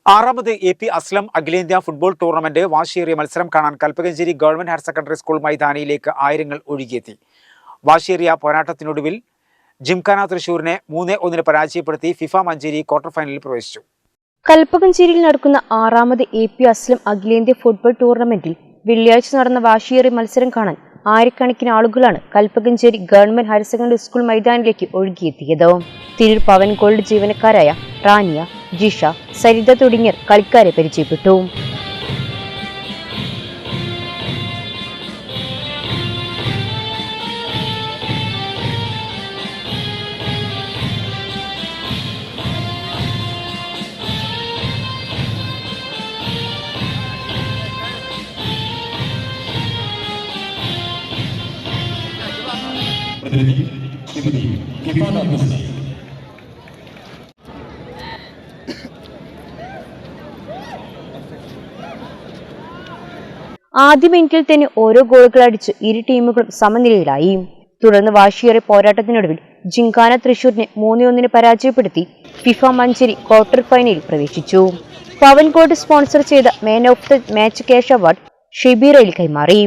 ആറാമത് AP അസ്ലം അഖിലേന്ത്യാ football tournament വാശിയേറിയ മത്സരം കാണാൻ Kalpakanchery government higher secondary school മൈതാനിയിലേക്ക് ആയിരങ്ങൾ ഒഴുകിയെത്തി. വാശിയേറിയ പോരാട്ടത്തിനൊടുവിൽ ജിംഖാന തൃശൂരിനെ 3-1 പരാജയപ്പെടുത്തി ഫിഫ മഞ്ചേരി ക്വാർട്ടർ ഫൈനലിൽ പ്രവേശിച്ചു. കൽപ്പകഞ്ചേരിയിൽ നടക്കുന്ന ആറാമത് AP അസ്ലം അഖിലേന്ത്യാ ഫുട്ബോൾ ടൂർണമെന്റിൽ വെള്ളിയാഴ്ച നടന്ന വാശിയേറിയ മത്സരം കാണാൻ ആയിരക്കണക്കിന് ആളുകളാണ് Kalpakanchery government higher secondary school മൈതാനിലേക്ക് ഒഴുകിയെത്തിയത്. തിരൂർ പവൻ ഗോൾഡ് ജീവനക്കാരായ റാനിയ, ജിഷ, സരിത തുടങ്ങിയവർ കളിക്കാരെ പരിചയപ്പെട്ടു. ആദ്യ മിനിറ്റിൽ തന്നെ ഓരോ ഗോളുകൾ അടിച്ച് ഇരു ടീമുകളും സമനിലയിലായി. തുടർന്ന് വാശിയേറിയ പോരാട്ടത്തിനൊടുവിൽ ജിംഖാന തൃശൂരിനെ 3-1 പരാജയപ്പെടുത്തി ഫിഫ മഞ്ചേരി ക്വാർട്ടർ ഫൈനലിൽ പ്രവേശിച്ചു. പവൻ ഗോൾഡ് സ്പോൺസർ ചെയ്ത man of the match cash award ഷെബീറയിൽ കൈമാറി.